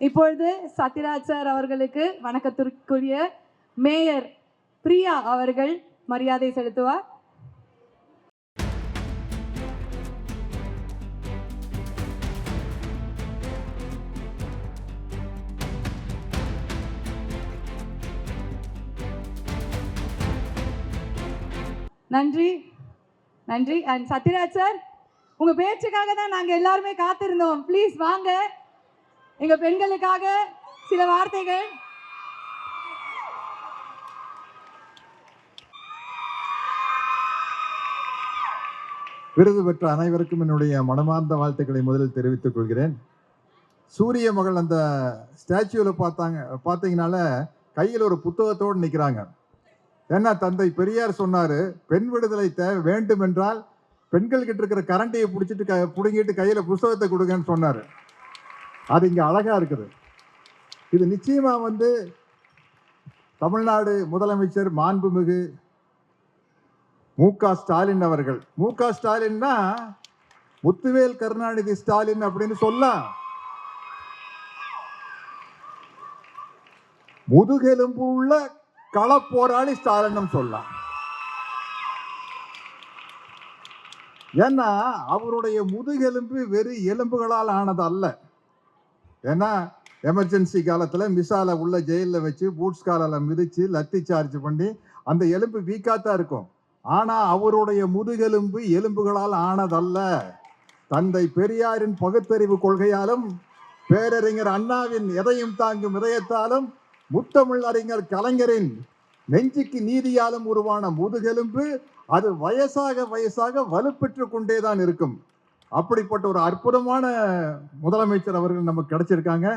இப்பொழுது சத்யராஜ் சார் அவர்களுக்கு வணக்கத்திற்குரிய மேயர் பிரியா அவர்கள் மரியாதை செலுத்துவார். நன்றி நன்றி. அண்ட் சத்யராஜ் சார், உங்க பேச்சுக்காக தான் நாங்க எல்லாருமே காத்திருந்தோம். ப்ளீஸ் வாங்க, எங்க பெண்களுக்காக சில வார்த்தைகள். விருது பெற்ற அனைவருக்கும் என்னுடைய மனமார்ந்த வாழ்த்துக்களை முதலில் தெரிவித்துக் கொள்கிறேன். சூரிய மகள் அந்த ஸ்டாச்சுவில் பார்த்தீங்கனால கையில் ஒரு புத்தகத்தோடு நிற்கிறாங்க. ஏன்னா தந்தை பெரியார் சொன்னாரு, பெண் விடுதலை வேண்டும் என்றால் பெண்கள் கிட்ட இருக்கிற கரண்டையை பிடிங்கிட்டு கையில புத்தகத்தை கொடுங்கன்னு சொன்னாரு. அது இங்க அழகா இருக்குது. இது நிச்சயமா தமிழ்நாடு முதலமைச்சர் மாண்புமிகு மு.க. ஸ்டாலின் அவர்கள், மு.க. ஸ்டாலின்னா முத்துவேல் கருணாநிதி ஸ்டாலின் அப்படின்னு சொல்லலாம். முதுகெலும்பு உள்ள களப்போராளி ஸ்டாலின் சொல்லலாம். ஏன்னா அவருடைய முதுகெலும்பு வெறும் எலும்புகளால் ஆனது அல்ல. ஏன்னா எமர்ஜென்சி காலத்தில் மிசால உள்ள ஜெயிலில் வச்சு பூட்ஸ் காலில் மிதிச்சு லத்தி சார்ஜ் பண்ணி அந்த எலும்பு வீக்காத்தான் இருக்கும். ஆனா அவருடைய முதுகெலும்பு எலும்புகளால் ஆனதல்ல. தந்தை பெரியாரின் பகுத்தறிவு கொள்கையாலும் பேரறிஞர் அண்ணாவின் எதையும் தாங்கும் இதயத்தாலும் முத்தமிழ் அறிஞர் கலைஞரின் நெஞ்சுக்கு நீதியாலும் உருவான முதுகெலும்பு அது வயசாக வலுப்பெற்று கொண்டேதான் இருக்கும். அப்படிப்பட்ட ஒரு அற்புதமான முதலமைச்சர் அவர்கள் நமக்கு கிடைச்சிருக்காங்க.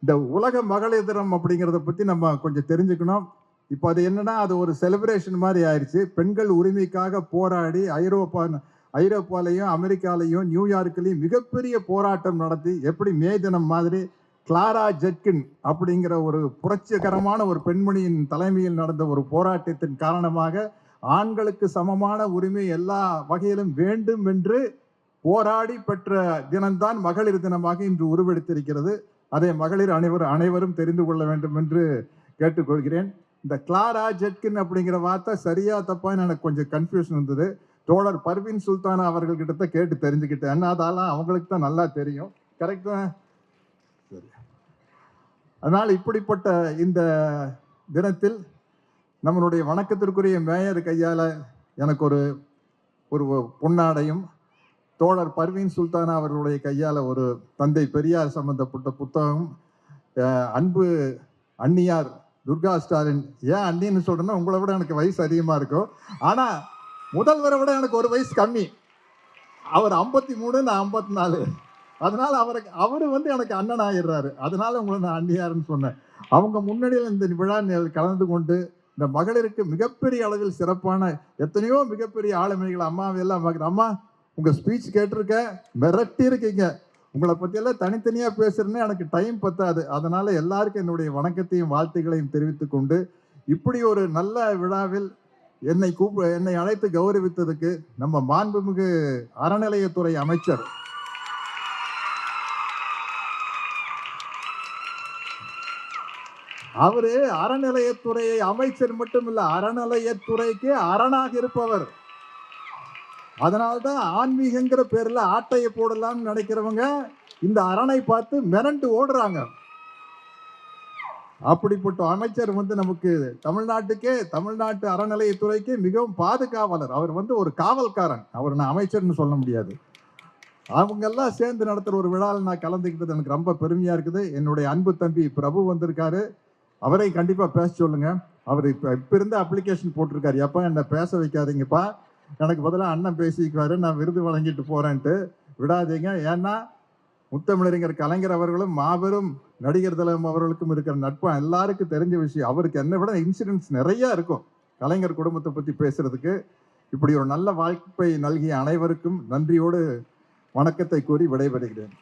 இந்த உலக மகளிர் தினம் அப்படிங்கிறத பத்தி நம்ம கொஞ்சம் தெரிஞ்சுக்கணும். இப்போ அது என்னன்னா, அது ஒரு செலிப்ரேஷன் மாதிரி ஆயிடுச்சு. பெண்கள் உரிமைக்காக போராடி ஐரோப்பாலையும் அமெரிக்காலையும் நியூயார்க்லையும் மிகப்பெரிய போராட்டம் நடத்தி, எப்படி மே தினம் மாதிரி கிளாரா ஜெட்கின் அப்படிங்கிற ஒரு புரட்சிகரமான ஒரு பெண்மணியின் தலைமையில் நடந்த ஒரு போராட்டத்தின் காரணமாக ஆண்களுக்கு சமமான உரிமை எல்லா வகையிலும் வேண்டும் என்று போராடி பெற்ற தினம்தான் மகளிர் தினமாக இன்று உருவெடுத்திருக்கிறது. அதை மகளிர் அனைவரும் தெரிந்து கொள்ள வேண்டும் என்று கேட்டுக்கொள்கிறேன். இந்த கிளாரா ஜெட்கின் அப்படிங்கிற வார்த்தை சரியா தப்பான்னு எனக்கு கொஞ்சம் கன்ஃபியூஷன் இருந்தது. தோழர் பர்வீன் சுல்தானா அவர்கள் கிட்ட கேட்டு தெரிஞ்சுக்கிட்டேன். என்ன அதெல்லாம் அவங்களுக்கு தான் நல்லா தெரியும். கரெக்ட் தான். சரி. அதனால் இப்படிப்பட்ட இந்த தினத்தில் நம்மளுடைய வணக்கத்திற்குரிய மேயர் கையால் எனக்கு ஒரு பொன்னாடையும், தோழர் பர்வீன் சுல்தானா அவர்களுடைய கையால் ஒரு தந்தை பெரியார் சம்பந்தப்பட்ட புத்தகம், அன்பு அண்ணியார் துர்கா ஸ்டாலின். ஏன் அண்ணின்னு சொல்றேன்னா, உங்களை விட எனக்கு வயசு அதிகமாக இருக்கும். ஆனால் முதல்வரை விட எனக்கு ஒரு வயசு கம்மி. அவர் 53, நான் 54. அதனால அவரு எனக்கு அண்ணன் ஆயிடுறாரு. அதனால உங்களை நான் அண்ணியாருன்னு சொன்னேன். அவங்க முன்னாடியில் இந்த விழா கலந்து கொண்டு இந்த மகளிருக்கு மிகப்பெரிய அளவில் சிறப்பான எத்தனையோ மிகப்பெரிய ஆளுமைகள் அம்மாவெல்லாம் அம்மா உங்க ஸ்பீச் கேட்டிருக்க, மிரட்டி இருக்கீங்க. உங்களை பற்றியெல்லாம் தனித்தனியாக பேசுறேன்னு எனக்கு டைம் பத்தாது. அதனால எல்லாருக்கும் என்னுடைய வணக்கத்தையும் வாழ்த்துக்களையும் தெரிவித்துக் கொண்டு, இப்படி ஒரு நல்ல விழாவில் என்னை அழைத்து கௌரவித்ததுக்கு நம்ம மாண்புமிகு அறநிலையத்துறை அமைச்சர் அவரு அறநிலையத்துறை அமைச்சர் மட்டும் இல்ல, அறநிலையத்துறைக்கு அரணாக இருப்பவர். அதனால்தான் ஆன்மீகங்கிற பேர்ல ஆட்டையை போடலாம்னு நினைக்கிறவங்க இந்த அரணை பார்த்து மிரண்டு ஓடுறாங்க. அப்படிப்பட்ட அமைச்சர் நமக்கு தமிழ்நாட்டு அறநிலையத்துறைக்கு மிகவும் பாதுகாவலர். அவர் ஒரு காவல்காரன். அவர் நான் அமைச்சர்னு சொல்ல முடியாது. அவங்க எல்லாம் சேர்ந்து நடத்துற ஒரு விழாவில் நான் கலந்துக்கிட்டது எனக்கு ரொம்ப பெருமையா இருக்குது. என்னுடைய அன்பு தம்பி பிரபு வந்திருக்காரு. அவரை கண்டிப்பா பேச சொல்லுங்க. அவர் இப்ப இருந்த அப்ளிகேஷன் போட்டிருக்காரு, எப்பா என்ன பேச வைக்காதீங்கப்பா, எனக்கு பதிலாக அண்ணன் பேசிக்குவாரு, நான் விருது வழங்கிட்டு போறேன்ட்டு விடாதீங்க. ஏன்னா முத்தமிழறிஞர் கலைஞர் அவர்களும் மாபெரும் நடிகர் திலகம் அவர்களுக்கும் இருக்கிற நட்பு எல்லாருக்கும் தெரிஞ்ச விஷயம். அவருக்கு என்னை விட இன்சிடென்ட்ஸ் நிறைய இருக்கும் கலைஞர் குடும்பத்தை பத்தி பேசுறதுக்கு. இப்படி ஒரு நல்ல வாய்ப்பை நல்கிய அனைவருக்கும் நன்றியோடு வணக்கத்தை கூறி விடைபெறுகிறேன்.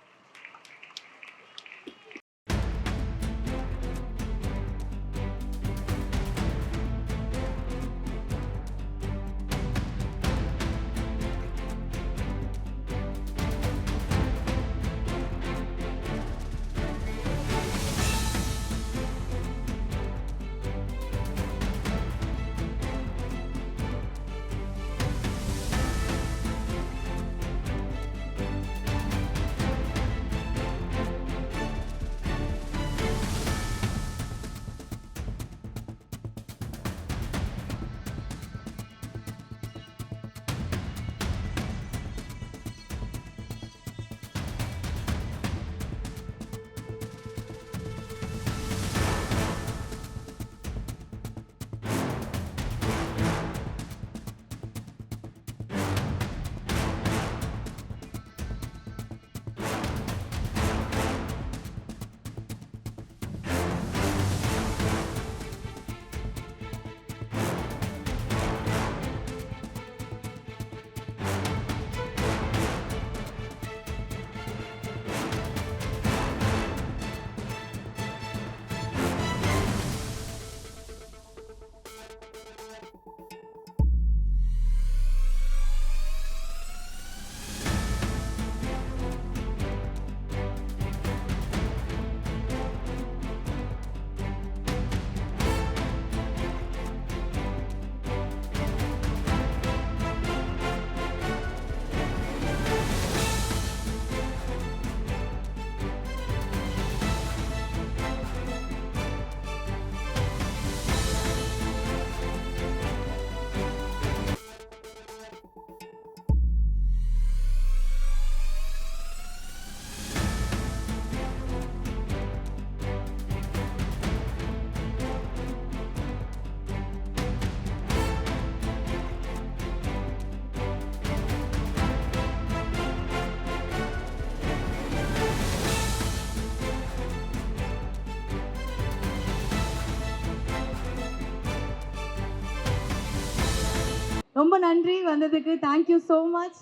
ரொம்ப நன்றி வந்ததுக்கு. Thank you so much.